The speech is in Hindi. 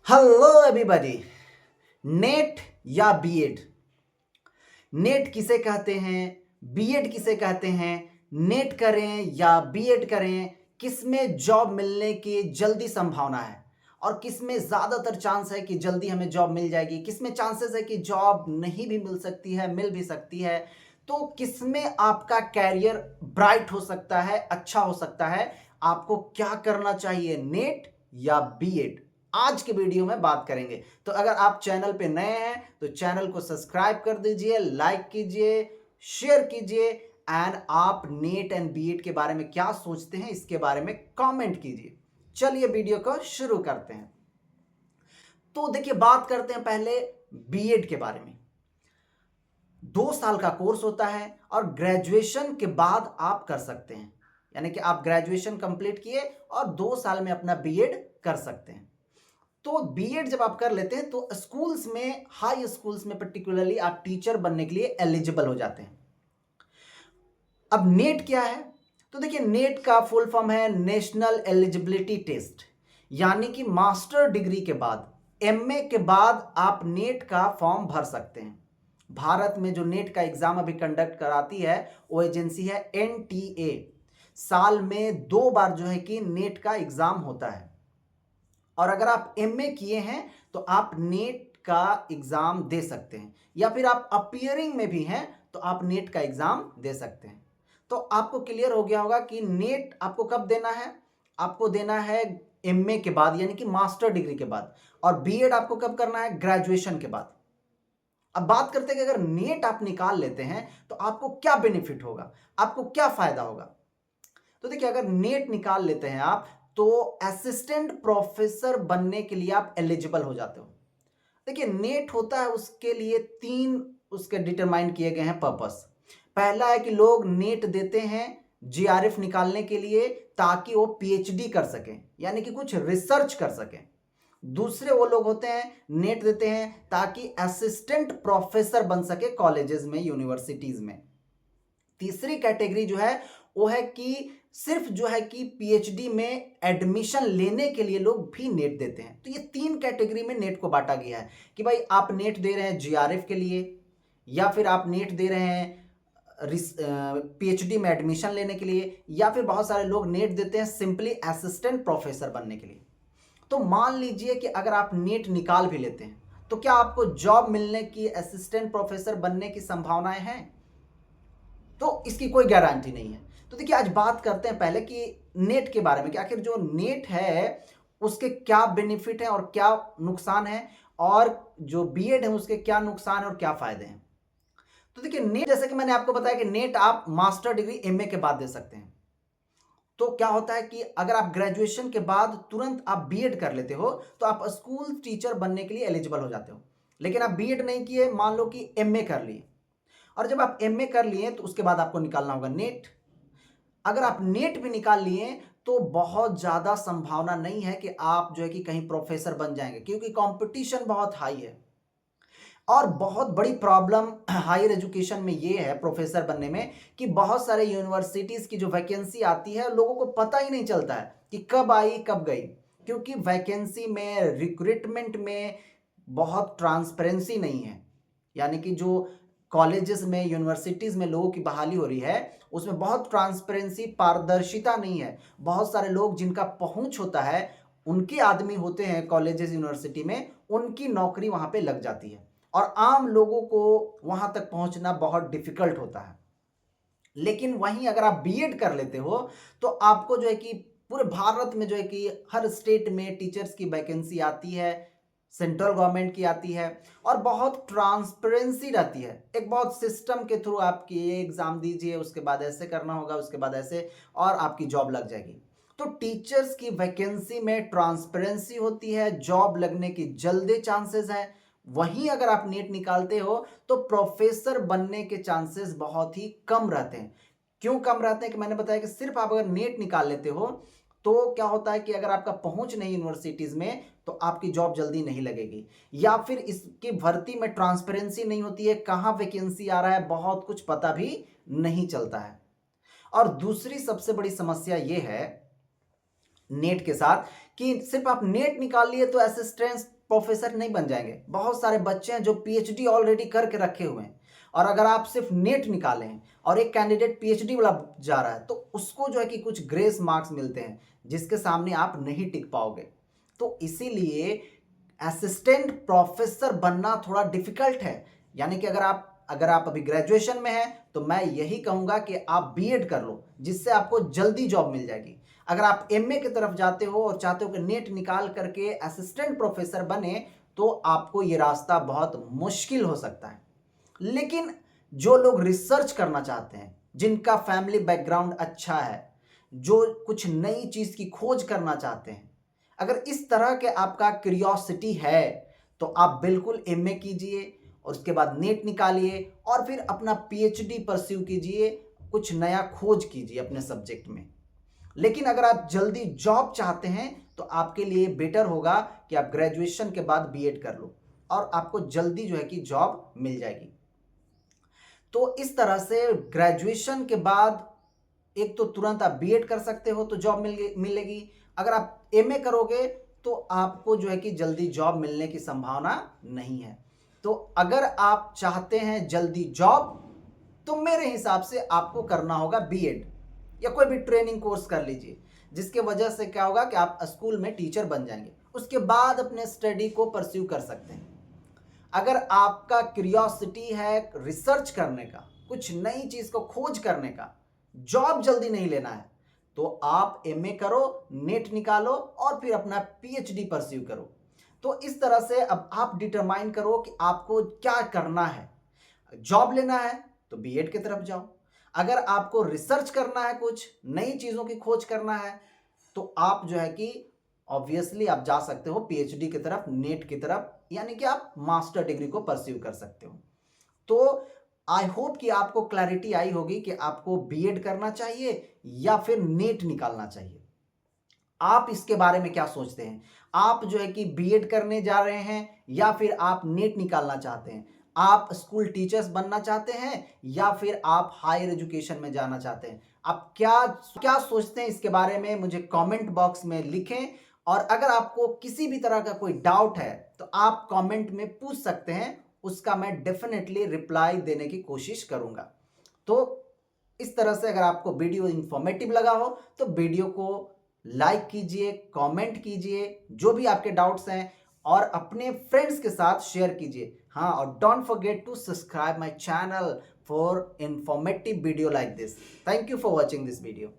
Hello everybody. नेट या बीएड, नेट किसे कहते हैं, बीएड किसे कहते हैं, नेट करें या बीएड करें, किसमें जॉब मिलने की जल्दी संभावना है और किसमें ज़्यादातर चांस है कि जल्दी हमें जॉब मिल जाएगी, किसमें चांसेस है कि जॉब नहीं भी मिल सकती है, मिल भी सकती है। तो किसमें आपका कैरियर ब्राइट हो सकता है, अच्छा हो सकता है, आपको क्या करना चाहिए, नेट या बीएड, आज के वीडियो में बात करेंगे। तो अगर आप चैनल पे नए हैं तो चैनल को सब्सक्राइब कर दीजिए, लाइक कीजिए, शेयर कीजिए एंड आप नेट एंड बीएड के बारे में क्या सोचते हैं इसके बारे में कमेंट कीजिए। चलिए वीडियो को शुरू करते हैं। तो देखिए, बात करते हैं पहले बीएड के बारे में। 2 साल का कोर्स होता है और ग्रेजुएशन के बाद आप कर सकते हैं, यानी कि आप ग्रेजुएशन कंप्लीट किए और 2 साल में अपना बीएड कर सकते हैं। तो बीएड जब आप कर लेते हैं तो स्कूल्स में, हाई स्कूल्स में पर्टिकुलरली आप टीचर बनने के लिए एलिजिबल हो जाते हैं। अब नेट क्या है? तो देखिए, नेट का फुल फॉर्म है नेशनल एलिजिबिलिटी टेस्ट, यानी कि मास्टर डिग्री के बाद, एमए के बाद आप नेट का फॉर्म भर सकते हैं। भारत में जो नेट का एग्जाम अभी कंडक्ट कराती है वो एजेंसी है एनटीए। साल में 2 बार जो है कि नेट का एग्जाम होता है और अगर आप एमए किए हैं तो आप नेट का एग्जाम दे सकते हैं, या फिर आप अपीयरिंग में भी हैं तो आप नेट का एग्जाम दे सकते हैं। तो आपको क्लियर हो गया होगा कि नेट आपको कब देना है। आपको देना है एमए के बाद, यानी कि मास्टर डिग्री के बाद, और बीएड आपको कब करना है, ग्रेजुएशन के बाद। अब बात करते हैं कि अगर नेट आप निकाल लेते हैं तो आपको क्या बेनिफिट होगा, आपको क्या फायदा होगा। तो देखिए, अगर नेट निकाल लेते हैं आप तो असिस्टेंट प्रोफेसर बनने के लिए आप एलिजिबल हो जाते हो। देखिए, नेट होता है, उसके लिए 3 उसके डिटरमाइन किए गए हैं पर्पस। पहला है कि लोग नेट देते हैं जीआरएफ निकालने के लिए ताकि वो पीएचडी कर सकें, यानी कि कुछ रिसर्च कर सकें। दूसरे वो लोग होते हैं, नेट देते हैं ताकि असिस्टेंट प्रोफेसर बन सके कॉलेजेस में, यूनिवर्सिटीज में। तीसरी कैटेगरी जो है वो है कि सिर्फ जो है कि पीएचडी में एडमिशन लेने के लिए लोग भी नेट देते हैं। तो ये 3 कैटेगरी में नेट को बांटा गया है कि भाई आप नेट दे रहे हैं जीआरएफ के लिए, या फिर आप नेट दे रहे हैं पीएचडी में एडमिशन लेने के लिए, या फिर बहुत सारे लोग नेट देते हैं सिंपली असिस्टेंट प्रोफेसर बनने के लिए। तो मान लीजिए कि अगर आप नेट निकाल भी लेते हैं तो क्या आपको जॉब मिलने की, असिस्टेंट प्रोफेसर बनने की संभावनाएं हैं? तो इसकी कोई गारंटी नहीं है। तो देखिए, आज बात करते हैं पहले कि नेट के बारे में कि आखिर जो नेट है उसके क्या बेनिफिट है और क्या नुकसान है, और जो बीएड है उसके क्या नुकसान है और क्या फायदे हैं। तो देखिए, नेट, जैसे कि मैंने आपको बताया कि नेट आप मास्टर डिग्री एमए के बाद दे सकते हैं। तो क्या होता है कि अगर आप ग्रेजुएशन के बाद तुरंत आप बीएड कर लेते हो तो आप स्कूल टीचर बनने के लिए एलिजिबल हो जाते हो। लेकिन आप बीएड नहीं किए, मान लो कि एमए कर लिए, और जब आप एमए कर लिए तो उसके बाद आपको निकालना होगा नेट। अगर आप नेट भी निकाल लिए तो बहुत ज़्यादा संभावना नहीं है कि आप जो है कि कहीं प्रोफेसर बन जाएंगे, क्योंकि कंपटीशन बहुत हाई है। और बहुत बड़ी प्रॉब्लम हायर एजुकेशन में ये है प्रोफेसर बनने में कि बहुत सारे यूनिवर्सिटीज़ की जो वैकेंसी आती है लोगों को पता ही नहीं चलता है कि कब आई कब गई, क्योंकि वैकेंसी में, रिक्रूटमेंट में बहुत ट्रांसपेरेंसी नहीं है। यानी कि जो कॉलेजेस में, यूनिवर्सिटीज़ में लोगों की बहाली हो रही है उसमें बहुत ट्रांसपेरेंसी, पारदर्शिता नहीं है। बहुत सारे लोग जिनका पहुंच होता है, उनके आदमी होते हैं कॉलेजेस यूनिवर्सिटी में, उनकी नौकरी वहां पे लग जाती है और आम लोगों को वहां तक पहुंचना बहुत डिफिकल्ट होता है। लेकिन वहीं अगर आप बीएड कर लेते हो तो आपको जो है कि पूरे भारत में जो है कि हर स्टेट में टीचर्स की वैकेंसी आती है, सेंट्रल गवर्नमेंट की आती है, और बहुत ट्रांसपेरेंसी रहती है। एक बहुत सिस्टम के थ्रू आपकी ये एग्जाम दीजिए, उसके बाद ऐसे करना होगा, उसके बाद ऐसे, और आपकी जॉब लग जाएगी। तो टीचर्स की वैकेंसी में ट्रांसपेरेंसी होती है, जॉब लगने की जल्दी चांसेस है। वहीं अगर आप नीट निकालते हो तो प्रोफेसर बनने के चांसेस बहुत ही कम रहते हैं। क्यों कम रहते हैं? कि मैंने बताया कि सिर्फ आप अगर नेट निकाल लेते हो तो क्या होता है कि अगर आपका पहुंच नहीं यूनिवर्सिटीज में तो आपकी जॉब जल्दी नहीं लगेगी, या फिर इसकी भर्ती में ट्रांसपेरेंसी नहीं होती है, कहाँ वैकेंसी आ रहा है बहुत कुछ पता भी नहीं चलता है। और दूसरी सबसे बड़ी समस्या यह है नेट के साथ कि सिर्फ आप नेट निकाल लिए तो असिस्टेंट प्रोफेसर नहीं बन जाएंगे। बहुत सारे बच्चे हैं जो पीएचडी ऑलरेडी करके रखे हुए हैं, और अगर आप सिर्फ नेट निकालें और एक कैंडिडेट पीएचडी वाला जा रहा है तो उसको जो है कि कुछ ग्रेस मार्क्स मिलते हैं जिसके सामने आप नहीं टिक पाओगे। तो इसीलिए असिस्टेंट प्रोफेसर बनना थोड़ा डिफिकल्ट है। यानी कि अगर आप अभी ग्रेजुएशन में हैं तो मैं यही कहूँगा कि आप बीएड कर लो, जिससे आपको जल्दी जॉब मिल जाएगी। अगर आप एमए की तरफ जाते हो और चाहते हो कि नेट निकाल करके असिस्टेंट प्रोफेसर बने, तो आपको ये रास्ता बहुत मुश्किल हो सकता है। लेकिन जो लोग रिसर्च करना चाहते हैं, जिनका फैमिली बैकग्राउंड अच्छा है, जो कुछ नई चीज़ की खोज करना चाहते हैं, अगर इस तरह के आपका क्यूरियोसिटी है तो आप बिल्कुल एमए कीजिए और उसके बाद नेट निकालिए और फिर अपना पीएचडी परस्यू कीजिए, कुछ नया खोज कीजिए अपने सब्जेक्ट में। लेकिन अगर आप जल्दी जॉब चाहते हैं तो आपके लिए बेटर होगा कि आप ग्रेजुएशन के बाद बीएड कर लो और आपको जल्दी जो है कि जॉब मिल जाएगी। तो इस तरह से ग्रेजुएशन के बाद एक तो तुरंत आप बीएड कर सकते हो तो जॉब मिलेगी। अगर आप एमए करोगे तो आपको जो है कि जल्दी जॉब मिलने की संभावना नहीं है। तो अगर आप चाहते हैं जल्दी जॉब तो मेरे हिसाब से आपको करना होगा बीएड या कोई भी ट्रेनिंग कोर्स कर लीजिए, जिसके वजह से क्या होगा कि आप स्कूल में टीचर बन जाएंगे। उसके बाद अपने स्टडी को परस्यू कर सकते हैं। अगर आपका क्यूरियोसिटी है रिसर्च करने का, कुछ नई चीज़ को खोज करने का, जॉब जल्दी नहीं लेना है, तो आप एमए करो, नेट निकालो और फिर अपना पीएचडी परस्यू करो। तो इस तरह से अब आप डिटरमाइन करो कि आपको क्या करना है। जॉब लेना है तो बीएड की तरफ जाओ। अगर आपको रिसर्च करना है, कुछ नई चीज़ों की खोज करना है, तो आप जो है कि ऑब्वियसली आप जा सकते हो पीएचडी की तरफ, नेट की तरफ, यानी कि आप मास्टर डिग्री को परस्यू कर सकते हो। तो आई होप कि आपको क्लैरिटी आई होगी कि आपको बीएड करना चाहिए या फिर नेट निकालना चाहिए। आप इसके बारे में क्या सोचते हैं? आप जो है कि बीएड करने जा रहे हैं या फिर आप नेट निकालना चाहते हैं? आप स्कूल टीचर्स बनना चाहते हैं या फिर आप हायर एजुकेशन में जाना चाहते हैं? आप क्या क्या सोचते हैं इसके बारे में मुझे कमेंट बॉक्स में लिखें। और अगर आपको किसी भी तरह का कोई डाउट है तो आप कमेंट में पूछ सकते हैं, उसका मैं डेफिनेटली रिप्लाई देने की कोशिश करूंगा। तो इस तरह से अगर आपको वीडियो इंफॉर्मेटिव लगा हो तो वीडियो को लाइक कीजिए, कमेंट कीजिए जो भी आपके डाउट्स हैं, और अपने फ्रेंड्स के साथ शेयर कीजिए। हाँ, और don't forget to subscribe my channel for informative video like this. Thank you for watching this video.